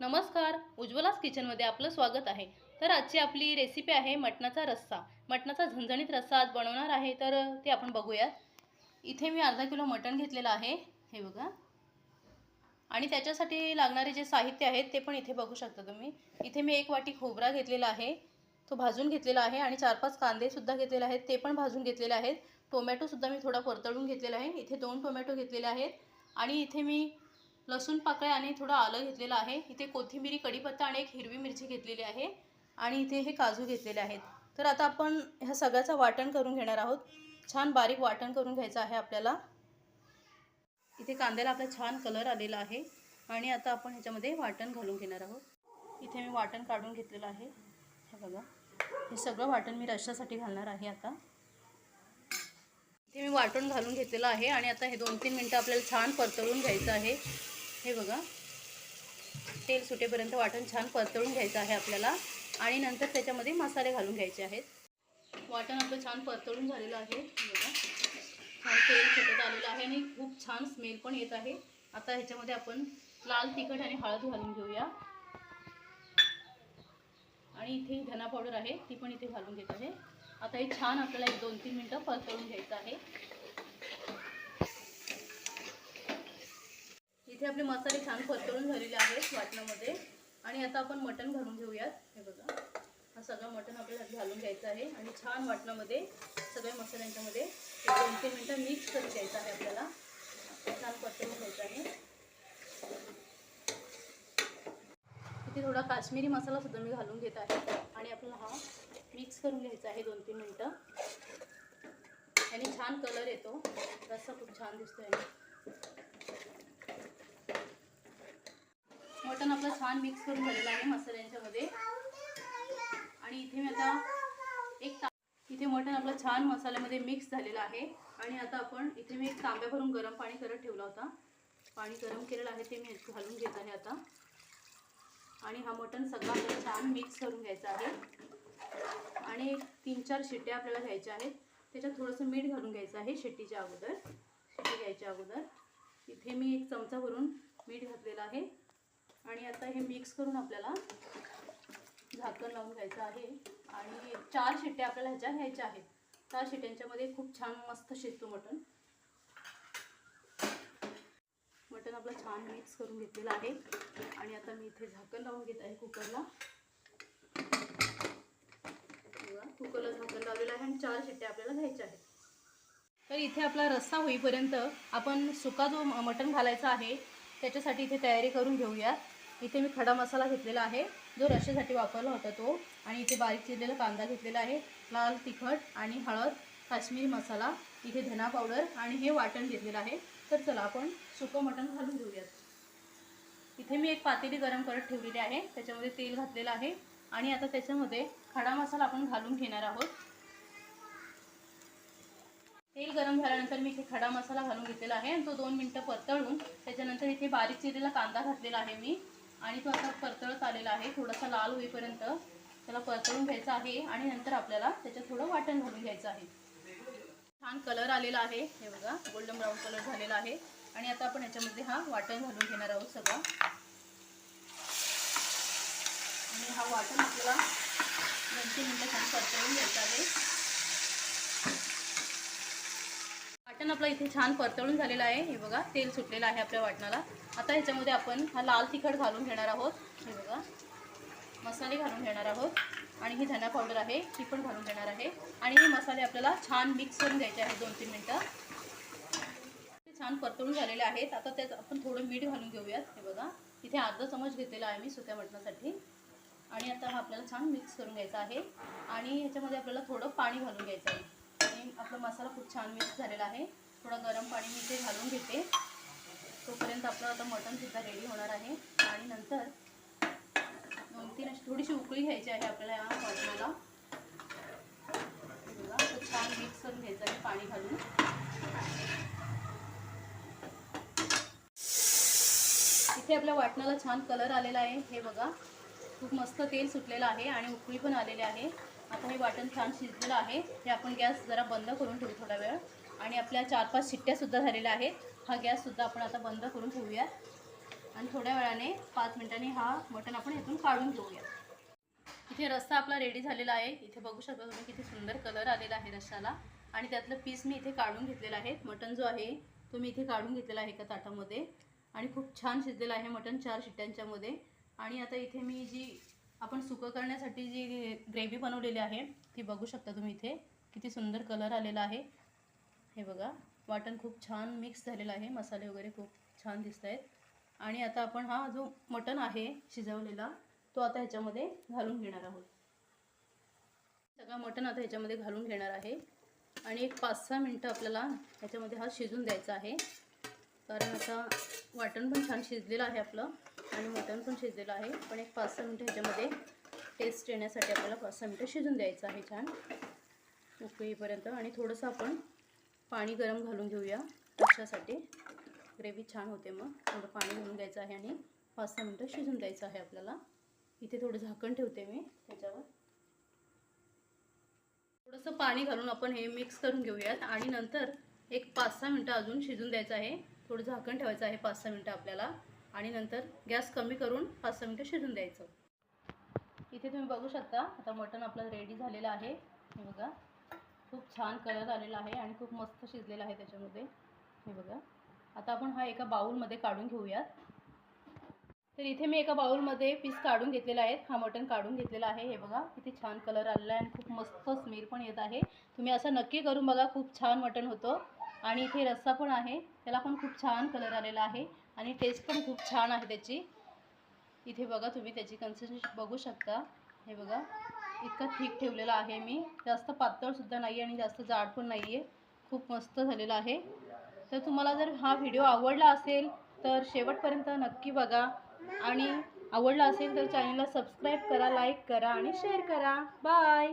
नमस्कार, उज्ज्वलास किचनमध्ये आपलं स्वागत आहे। तर आजची आपली रेसिपी आहे मटणाचा रस्सा। मटणाचा झणझणीत रस्सा आज बनवणार आहे, तर ते आपण बघूयात। इथे मी अर्धा किलो मटण घेतलेलं आहे, हे बघा। आणि त्याच्यासाठी लागणारे जे साहित्य आहे ते पण इथे बघू शकता तुम्ही। इथे मी 1 वाटी खोबरा घेतलेला आहे, तो भाजून घेतलेला आहे। आणि 4-5 कांदे सुद्धा घेतलेले आहेत, ते पण भाजून घेतलेले आहेत। टोमॅटो सुद्धा मी थोडा परतळून घेतलेला आहे, इथे 2 टोमॅटो घेतलेले आहेत। आणि इथे मी लसूण पाकळ्या आणि थोडं आलं घेतलेलं आहे। इथे कोथिंबीर, कढीपत्ता आणि 1 हिरवी मिरची घेतलेली आहे। आणि इथे हे काजू घेतलेले आहेत। तर आता आपण ह्या सगळ्याचं वाटण करून घेणार आहोत। छान बारीक वाटण करून घ्यायचं आहे आपल्याला। इथे कांद्याला आपला छान कलर आलेला आहे। आणि आता आपण ह्याच्यामध्ये वाटण घालून घेणार आहोत। इथे मी वाटण काढून घेतलेलं आहे, हे बघा। हे सगळं वाटण मी रश्श्यासाठी घालणार आहे आता। इथे मी वाटण घालून घेतलेलं आहे आणि आता हे 2-3 मिनिटं आपल्याला छान परतवून घ्यायचं आहे, हे बघा। तेल सुटेपर्यंत वाटण छान परतवून घ्यायचं आहे आपल्याला। आणि नंतर त्याच्यामध्ये मसाले घालून घ्यायचे आहेत। वाटण आपलं छान परतवून झालेलं आहे, बघा। छान तेल सुटत आलेलं आहे आणि खूप छान स्मेल पण येत आहे। आता ह्याच्यामध्ये आपण लाल तिखट आणि हळद घालून घेऊया। आणि इथे धना पावडर आहे, ती पण इथे घालून घेत आहे। आता हे छान आपल्याला 1-2-3 मिनिटं परतवून घ्यायचं आहे। इथे आपले मसाले छान परतवून झालेले आहेत वाटणामध्ये। आणि आता आपण मटण घालून घेऊयात, हे बघा। हा सगळं मटण आपल्याला घालून घ्यायचं आहे आणि छान वाटणामध्ये सगळ्या मसाल्यांच्यामध्ये 1-2-3 मिनिटं मिक्स करून घ्यायचं आहे आपल्याला। छान परतवून घ्यायचं आहे। इथे थोडा काश्मीरी मसाला सुद्धा मी घालून घेत आहे आणि आपल्याला हा मिक्स करून घ्यायचा आहे 2-3 मिनिटं। याने छान कलर येतो, रस्सा खूप छान दिसतोय। मटण आपलं छान मिक्स करून झालेलं आहे मसाल्यांच्यामध्ये। आणि इथे मी आता इथे मटण आपलं छान मसाल्यामध्ये मिक्स झालेलं आहे। आणि आता आपण इथे मी 1 तांब्या भरून गरम पाणी करत ठेवला होता, पाणी गरम केलेलं आहे ते मी घालून घेत आहे आता। आणि हा मटण सगळं आपल्याला छान मिक्स करून घ्यायचा आहे। आणि 3-4 शिट्ट्या आपल्याला घ्यायच्या आहेत। त्याच्यात थोडंसं मीठ घालून घ्यायचं आहे शिट्टी घ्यायच्या अगोदर। इथे मी 1 चमचा भरून मीठ घातलेलं आहे। आणि आता हे मिक्स करून आपल्याला झाकण लावून घ्यायचं आहे। आणि 4 शिट्ट्या आपल्याला ह्याच्या घ्यायच्या आहेत। 4 शिट्ट्यांच्यामध्ये खूप छान मस्त शिजतो मटण। मटण आपलं छान मिक्स करून घेतलेलं आहे। आणि आता मी इथे झाकण लावून घेत आहे कुकरला। कुकरला झाकण लावलेलं आहे आणि 4 शिट्ट्या आपल्याला घ्यायच्या आहेत। तर इथे आपला रस्सा होईपर्यंत आपण सुका जो मटण घालायचा आहे त्याच्यासाठी इथे तयारी करून घेऊया। इथे मी खडा मसाला घेतलेला आहे, जो रश्श्यासाठी वापरला होता तो। आणि इथे बारीक चिरलेला कांदा घेतलेला आहे, लाल तिखट आणि हळद, काश्मीरी मसाला, इथे धना पावडर आणि हे वाटण घेतलेलं आहे। तर चला आपण सुकं मटण घालून घेऊयात। इथे मी 1 पातेली गरम करत ठेवलेली आहे, त्याच्यामध्ये तेल घातलेलं आहे। आणि आता त्याच्यामध्ये खडा मसाला आपण घालून घेणार आहोत। तेल गरम झाल्यानंतर मी इथे खडा मसाला घालून घेतलेला आहे आणि तो 2 मिनिटं परतवून त्याच्यानंतर इथे बारीक चिरलेला कांदा घातलेला आहे मी। आणि तो आता परतळत आलेला आहे, थोडासा लाल होईपर्यंत त्याला परतवून घ्यायचं आहे। आणि नंतर आपल्याला त्याच्यात थोडं वाटण घालून घ्यायचं आहे। छान कलर आलेला आहे, हे बघा, गोल्डन ब्राऊन कलर झालेला आहे। आणि आता आपण ह्याच्यामध्ये हा वाटण घालून घेणार आहोत सगळं। आणि हा वाटण आपल्याला 2-3 मिनिटं छान परतवून घ्यायचं आहे। वाटण आपलं इथे छान परतवून झालेलं आहे, हे बघा, तेल सुटलेलं आहे आपल्या वाटणाला। आता ह्याच्यामध्ये आपण हा लाल तिखट घालून घेणार आहोत, हे बघा। मसाले घालून घेणार आहोत आणि ही धना पावडर आहे ती पण घालून घेणार आहे। आणि हे मसाले आपल्याला छान मिक्स करून घ्यायचे आहेत 2-3 मिनिटं। ते छान परतवून झालेले आहेत। आता त्यात आपण थोडं मीठ घालून घेऊयात, हे बघा। इथे अर्धा चमच घेतलेला आहे मी सुक्या मटणासाठी। आणि आता हा आपल्याला छान मिक्स करून घ्यायचा आहे। आणि ह्याच्यामध्ये आपल्याला थोडं पाणी घालून घ्यायचं आहे। आणि आपला मसाला खूप छान मिक्स झालेला आहे। थोडं गरम पाणी मी इथे घालून घेते, तोपर्यंत आपलं आता मटण सुद्धा रेडी होणार आहे। आणि नंतर 2-3 अशी थोडीशी उकळी घ्यायची आहे आपल्याला या वाटणाला, बघा। तर छान मिक्स करून घ्यायचं आहे पाणी घालून। इथे आपल्या वाटणाला छान कलर आलेला आहे, हे बघा। खूप मस्त तेल सुटलेलं आहे आणि उकळी पण आलेली आहे। आता हे वाटण छान शिजलेलं आहे, हे आपण गॅस जरा बंद करून ठेवू थोडा वेळ। आणि आपल्या 4-5 शिट्ट्या सुद्धा झालेल्या आहेत। हा गॅस सुद्धा आपण आता बंद करून ठेवूया। आणि थोड्या वेळाने 5 मिनिटांनी हा मटण आपण यातून काढून घेऊया. इथे रस्सा आपला रेडी झालेला आहे. इथे बघू शकता तुम्ही किती सुंदर कलर आलेला आहे रस्साला. आणि त्यातलं पीस मी इथे काढून घेतलेला आहे. मटण जो आहे तो मी इथे काढून घेतलेला आहे एका ताटामध्ये. आणि खूप छान शिजलेलं आहे मटण 4 शिट्ट्यांच्या मध्ये. आणि आता इथे मी जी आपण सुकं करण्यासाठी जी ग्रेव्ही बनवलेली आहे ती बघू शकता तुम्ही. इथे किती सुंदर कलर आलेला आहे. हे बघा, वाटण खूप छान मिक्स झालेलं आहे. मसाले वगैरे खूप छान दिसत आहेत. आणि आता आपण हा जो मटण आहे शिजवलेला तो आता ह्याच्यामध्ये घालून घेणार आहोत. सगळं मटण आता ह्याच्यामध्ये घालून घेणार आहे. आणि एक 5-6 मिनटं आपल्याला ह्याच्यामध्ये हा शिजून द्यायचा आहे. कारण आता वाटण पण छान शिजलेलं आहे आपलं आणि मटण पण शिजलेलं आहे. पण एक 5-6 मिनटं ह्याच्यामध्ये टेस्ट येण्यासाठी आपल्याला 5-6 मिनटं शिजून द्यायचं आहे छान उकळीपर्यंत. आणि थोडंसं आपण पाणी गरम घालून घेऊया रश्श्यासाठी. ग्रेव्ही छान होते. मग थोडं पाणी घालून घ्यायचं आहे आणि 5-6 मिनटं शिजून द्यायचं आहे आपल्याला. इथे थोडं झाकण ठेवते मी त्याच्यावर. थोडंसं पाणी घालून आपण हे मिक्स करून घेऊयात आणि नंतर एक 5-6 मिनटं अजून शिजून द्यायचं आहे. थोडं झाकण ठेवायचं आहे 5-6 मिनटं आपल्याला. आणि नंतर गॅस कमी करून 5-6 मिनटं शिजून द्यायचं. इथे तुम्ही बघू शकता आता मटण आपलं रेडी झालेलं आहे. हे बघा, खूप छान कलर आलेला आहे आणि खूप मस्त शिजलेलं आहे त्याच्यामध्ये. हे बघा, आता आपण हा एका बाउलमध्ये काढून घेऊयात. तर इथे मी एका बाउलमध्ये पीस काढून घेतलेला आहे. हा मटण काढून घेतलेला आहे. हे बघा किती छान कलर आलेला आहे आणि खूप मस्त स्मेल पण येत आहे. तुम्ही असं नक्की करून बघा, खूप छान मटण होतं. आणि इथे रस्सा पण आहे, त्याला पण खूप छान कलर आलेला आहे आणि टेस्ट पण खूप छान आहे त्याची. इथे बघा तुम्ही त्याची कन्सिस्टन्सी बघू शकता. हे बघा, इतका थिक ठेवलेला आहे मी. जास्त पातळसुद्धा नाही आहे आणि जास्त जाड पण नाही आहे. खूप मस्त झालेला आहे. तर तुम्हाला जर हा व्हिडिओ आवडला असेल तर शेवटपर्यंत नक्की बघा. आणि आवडला असेल तर चॅनलला सबस्क्राईब करा, लाईक करा आणि शेअर करा. बाय.